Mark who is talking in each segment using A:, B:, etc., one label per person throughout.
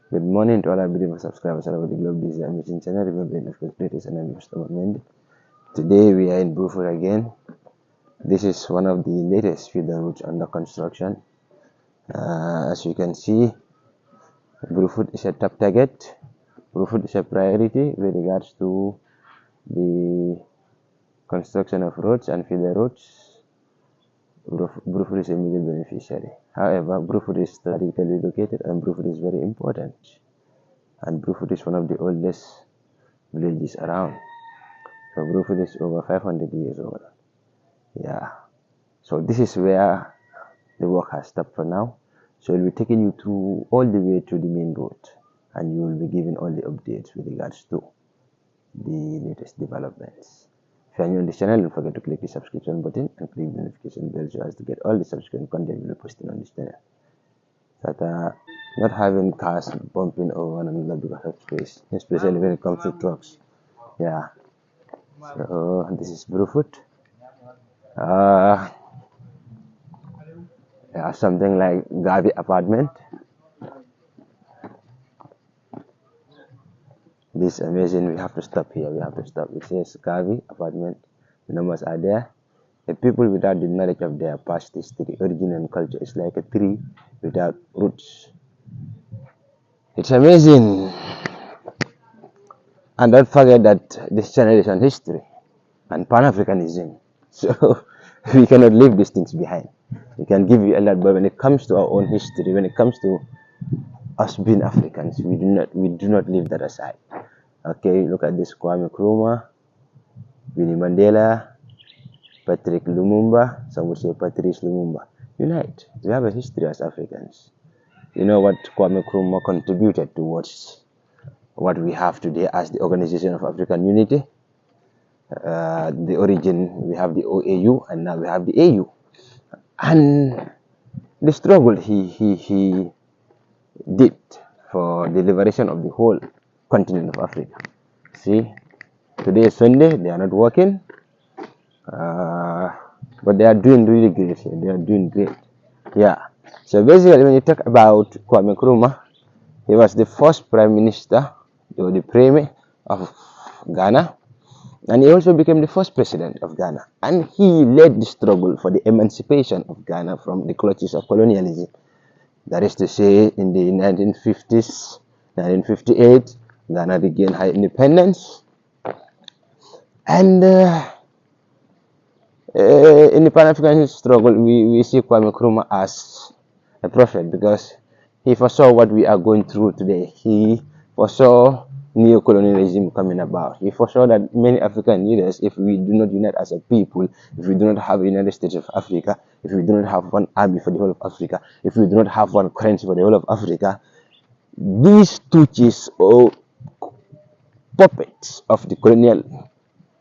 A: Good morning to all our beautiful subscribers all over the globe. This is Amazing Channel. Remember, of course, latest and I'm Mr. Today we are in Bruford again. This is one of the latest feeder routes under construction. As you can see, Bruford is a top target. Bruford is a priority with regards to the construction of roads and feeder roads. Bruford is a major beneficiary. However, Bruford is strategically located and Bruford is very important. And Bruford is one of the oldest villages around. So Bruford is over 500 years old. Yeah. So this is where the work has stopped for now. So we'll be taking you through all the way to the main road, and you will be given all the updates with regards to the latest developments. If you are new on this channel, don't forget to click the subscription button and click the notification bell so as to get all the subsequent content we'll be posting on this channel. That not having cars bumping over one another because of space, especially when it comes to trucks. Yeah. So this is Bruford. Yeah, something like Gavi apartment. This is amazing. We have to stop here. We have to stop. It says Gavi apartment. The numbers are there. The people without the knowledge of their past history, origin, and culture is like a tree without roots. It's amazing. And don't forget that this channel is on history and Pan-Africanism. So we cannot leave these things behind. We can give you a lot, but when it comes to our own history, when it comes to us being Africans, we do not leave that aside. Okay, look at this: Kwame Nkrumah, Winnie Mandela, Patrick Lumumba. Some would say Patrice Lumumba. Unite. We have a history as Africans. You know what Kwame Nkrumah contributed towards what we have today as the Organization of African Unity. The origin, we have the OAU, and now we have the AU. And the struggle he did for the liberation of the whole continent of Africa. See, today is Sunday, they are not working, but they are doing really great here. They are doing great. Yeah. So basically, when you talk about Kwame Nkrumah, he was the first prime minister, or the premier of Ghana, and he also became the first president of Ghana. And he led the struggle for the emancipation of Ghana from the clutches of colonialism. That is to say, in the 1950s, 1958, Ghana regained her independence. And in the Pan-African struggle, we see Kwame Nkrumah as a prophet because he foresaw what we are going through today. He foresaw neo-colonialism coming about. He foresaw that many African leaders, if we do not unite as a people, if we do not have a United States of Africa, if we do not have one army for the whole of Africa, if we do not have one currency for the whole of Africa, these stooges or puppets of the colonial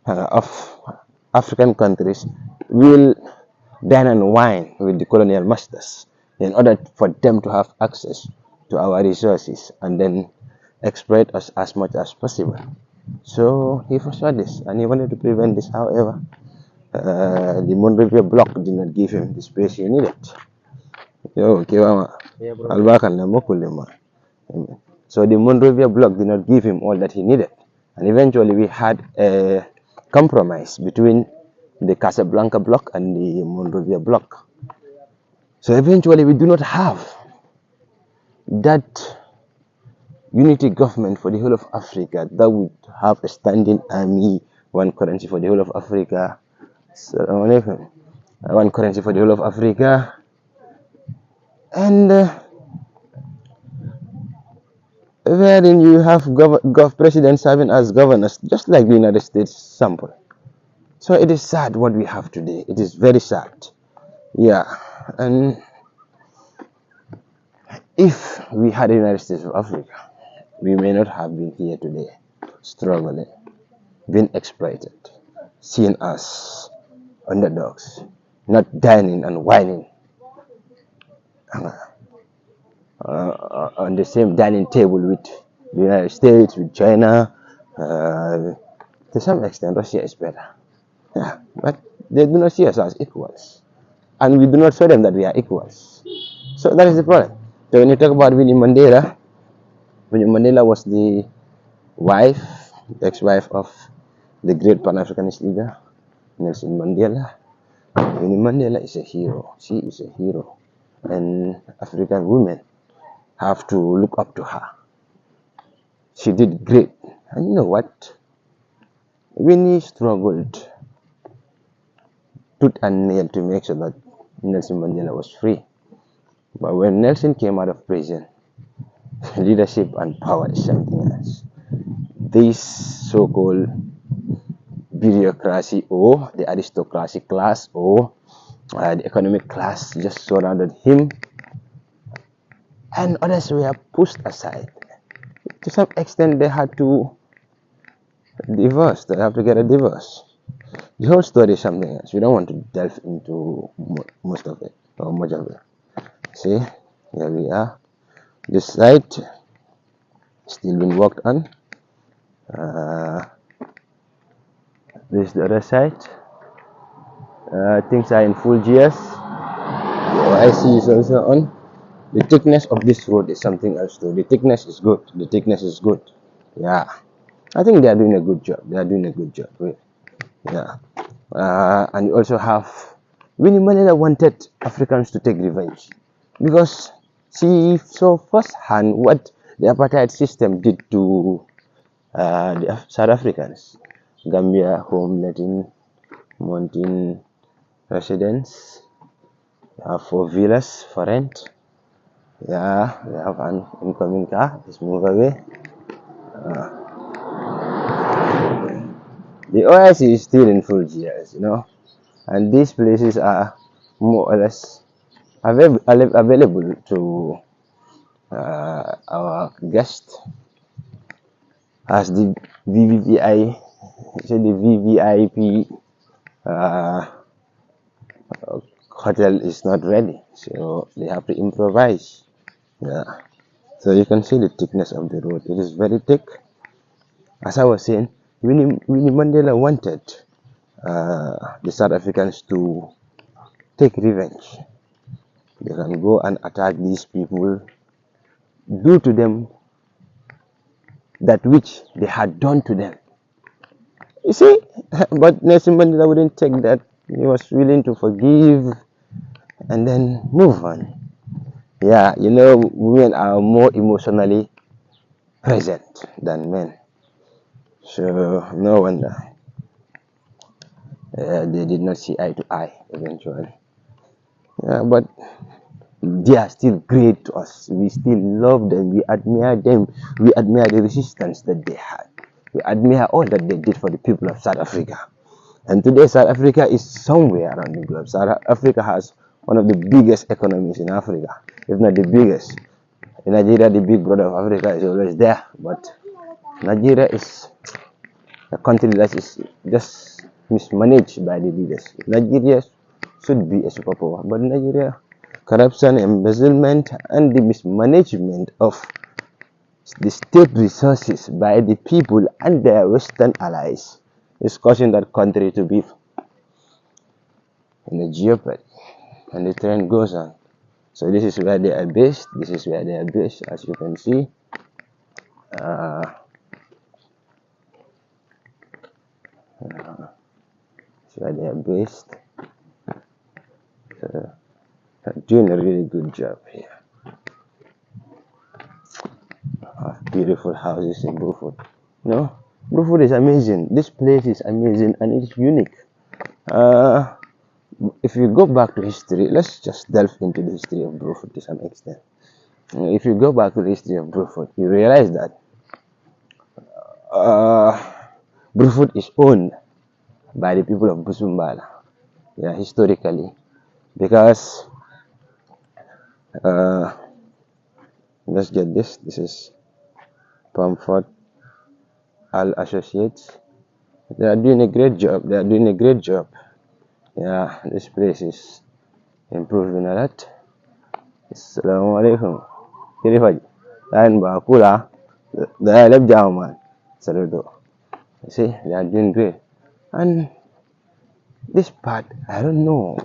A: of African countries will dine and wine with the colonial masters in order for them to have access to our resources and then exploit us as much as possible. So he foresaw this and he wanted to prevent this. However, the Monrovia block did not give him the space he needed. So the Monrovia block did not give him all that he needed. And eventually we had a compromise between the Casablanca block and the Monrovia block. So eventually we do not have that unity government for the whole of Africa that would have a standing army, one currency for the whole of Africa, one currency for the whole of Africa, and wherein you have presidents serving as governors, just like the United States sample. So it is sad what we have today. It is very sad. Yeah, and if we had the United States of Africa, we may not have been here today, struggling, being exploited, seen as underdogs, not dining and whining on the same dining table with the United States, with China. To some extent, Russia is better. Yeah, but they do not see us as equals, and we do not show them that we are equals. So that is the problem. So when you talk about Winnie Mandela, Winnie Mandela was the ex-wife of the great Pan-Africanist leader, Nelson Mandela. Winnie Mandela is a hero. She is a hero. And African women have to look up to her. She did great. And you know what? Winnie struggled tooth and nail to make sure that Nelson Mandela was free. But when Nelson came out of prison, leadership and power is something else. This so-called bureaucracy or the aristocracy class or the economic class just surrounded him, and others were pushed aside. To some extent, they had to divorce. They have to get a divorce. The whole story is something else. We don't want to delve into most of it or much of it. See, here we are. This site still being worked on. This is the other side. Things are in full gears. The IC is also on. The thickness of this road is something else too. The thickness is good. The thickness is good. Yeah, I think they are doing a good job. They are doing a good job. Yeah. And you also have Winnie Mandela wanted Africans to take revenge because she saw firsthand what the apartheid system did to the South Africans. Gambia home letting, mountain residents, 4 villas for rent. Yeah, we have an incoming car. Let's move away. The OIC is still in full gears, and these places are more or less available to our guests as the VVIP hotel is not ready, so they have to improvise. Yeah, so you can see the thickness of the road. It is very thick. As I was saying, Winnie Mandela wanted the South Africans to take revenge. They can go and attack these people, do to them that which they had done to them. You see, but Nelson Mandela wouldn't take that. He was willing to forgive and then move on. Yeah, women are more emotionally present than men. So, no wonder they did not see eye to eye eventually. Yeah, but they are still great to us. We still love them. We admire them. We admire the resistance that they had. We admire all that they did for the people of South Africa. And today, South Africa is somewhere around the globe. South Africa has one of the biggest economies in Africa, if not the biggest. In Nigeria, the big brother of Africa is always there, but Nigeria is a country that is just mismanaged by the leaders. Nigeria should be a superpower, but Nigeria, corruption, embezzlement, and the mismanagement of the state resources by the people and their Western allies is causing that country to be in a jeopardy, and the trend goes on. So this is where they are based. This is where they are based, as you can see. That's where they are based. So, doing a really good job here. Beautiful houses in Bruford. Bruford is amazing. This place is amazing and it's unique. If you go back to history, let's just delve into the history of Bruford to some extent. If you go back to the history of Bruford, you realize that Bruford is owned by the people of Busumbala. Yeah, historically, because let's get this. This is Pamford Al Associates. They are doing a great job. Yeah, this place is improving a lot. Assalamu alaikum. Kirifaji. Lain bakula. The left German. Saludo. See, they are doing great. And this part, I don't know.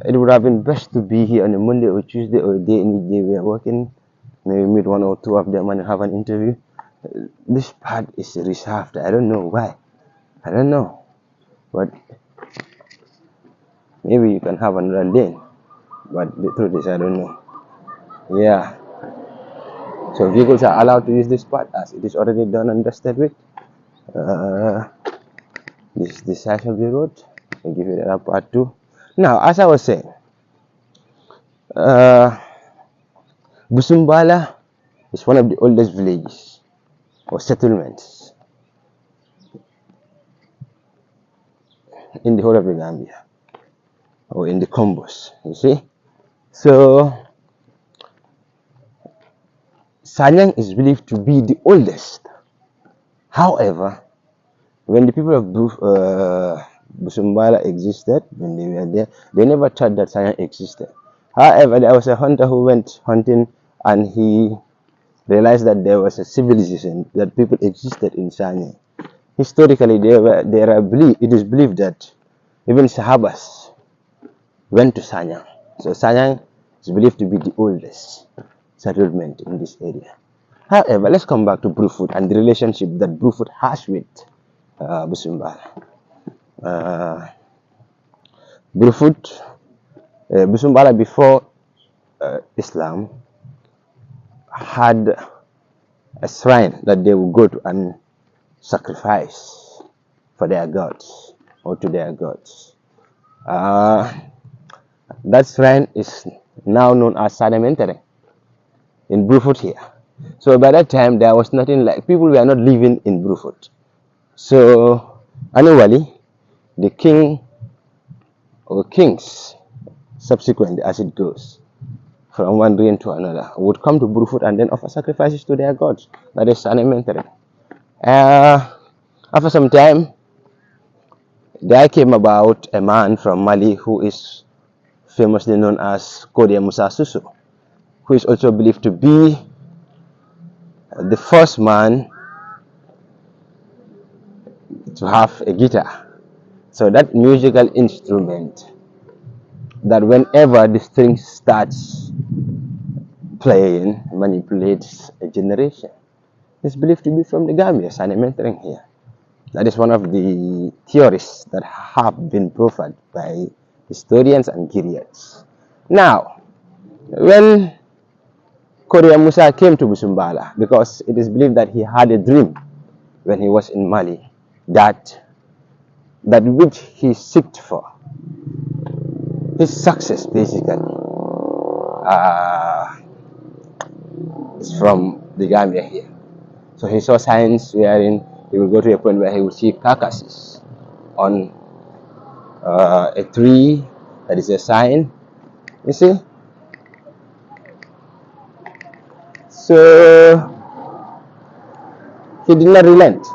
A: It would have been best to be here on a Monday or Tuesday or a day in which they were working maybe meet one or two of them and have an interview. This part is reserved. I don't know why. I don't know. But maybe you can have another lane. But the truth is, I don't know. Yeah. So vehicles are allowed to use this part as it is already done and dusted with. This is the size of the road. I'll give you the other part too. Now, as I was saying, Busumbala is one of the oldest villages or settlements in the whole of the Gambia or in the Combos, you see. So, Sanyang is believed to be the oldest. However, when the people of Busumbala existed, when they were there, they never thought that Sanyang existed. However, there was a hunter who went hunting and he realized that there was a civilization, that people existed in Sanyang. Historically, it is believed that even Sahabas went to Sanyang. So Sanyang is believed to be the oldest settlement in this area. However, let's come back to Brufut and the relationship that Brufut has with Busumbala. Busumbala before Islam had a shrine that they would go to and sacrifice for their gods or to their gods. That shrine is now known as Sadamentare in Brufut here. So by that time there was nothing, like people were not living in Brufut. So annually the king or kings, subsequently as it goes from one reign to another, would come to Brufut and then offer sacrifices to their gods. That is Sadamentare. After some time, there came about a man from Mali who is famously known as Kodia Musa Susu, who is also believed to be the first man to have a guitar. So that musical instrument that whenever the string starts playing, manipulates a generation, is believed to be from the Gambia, Sadamentare here. That is one of the theories that have been proved by historians and griots. Now, when Korea Musa came to Busumbala, because it is believed that he had a dream when he was in Mali, that which he sought for, his success basically, is from the Gambia here. So he saw signs wherein he will go to a point where he will see carcasses on a tree. That is a sign, you see. So he did not relent.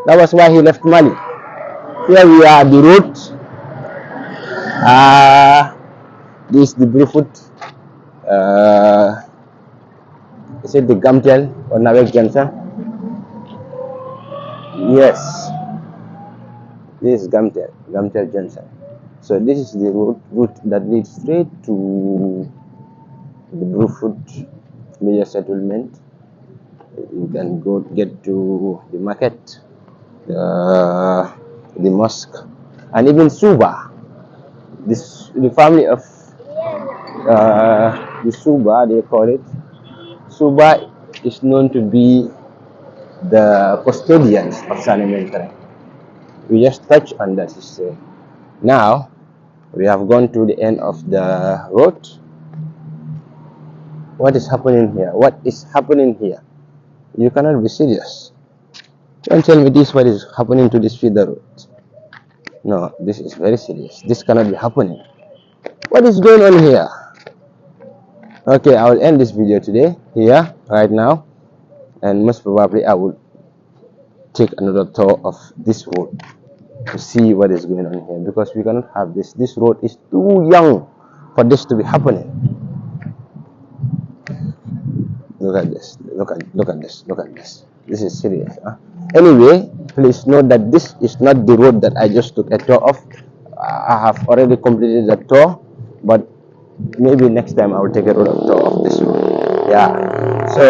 A: That was why he left Mali. Here we are at the road. This is the Brufut. Is it the Gamtel or Nawek Johnson? Yes, this is Gamtel Johnson. So this is the route that leads straight to the Brufut major settlement. You can get to the market, the mosque, and even Suba. The family of the Suba, they call it. Suba is known to be the custodians of Sadamentare. We just touch on that history. Now we have gone to the end of the road. What is happening here? What is happening here? You cannot be serious. Don't tell me this what is happening to this feeder road. No, this is very serious. This cannot be happening. What is going on here? Okay, I will end this video today here right now, and most probably I will take another tour of this road to see what is going on here, because we cannot have this. This road is too young for this to be happening. Look at this. Look at this. This is serious. Anyway, please note that this is not the road that I just took a tour of. I have already completed the tour, but maybe next time I will take a tour of this road. Yeah. So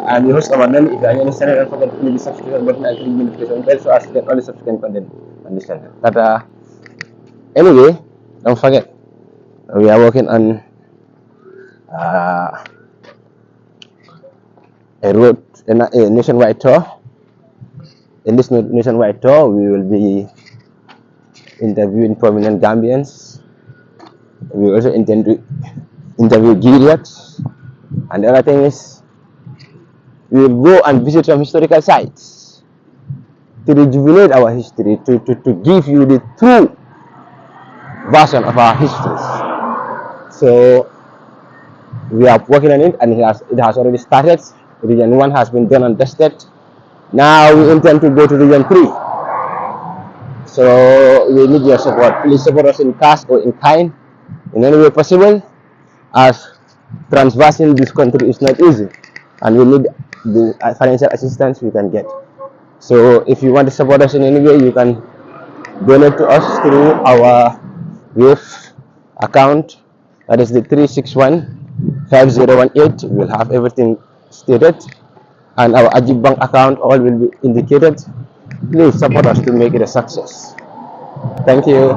A: I'm your host Aman. If you are new to this channel, don't forget to click the subscribe button and click the notification bell so as to get all the subsequent content on this channel. But anyway, don't forget we are working on uh, a nationwide tour. In this nationwide tour, we will be interviewing prominent Gambians. We also intend to interview Gileads. And the other thing is, we will go and visit some historical sites to rejuvenate our history, to give you the true version of our histories. So we are working on it, and it has already started. Region 1 has been done and tested. Now we intend to go to Region 3. So we need your support. Please support us in cash or in kind, in any way possible, as transversing this country is not easy, and we need the financial assistance we can get. So if you want to support us in any way, you can donate to us through our Wave account. That is the 3615018. We'll have everything stated, and our AGIB Bank account all will be indicated. Please support us to make it a success. Thank you.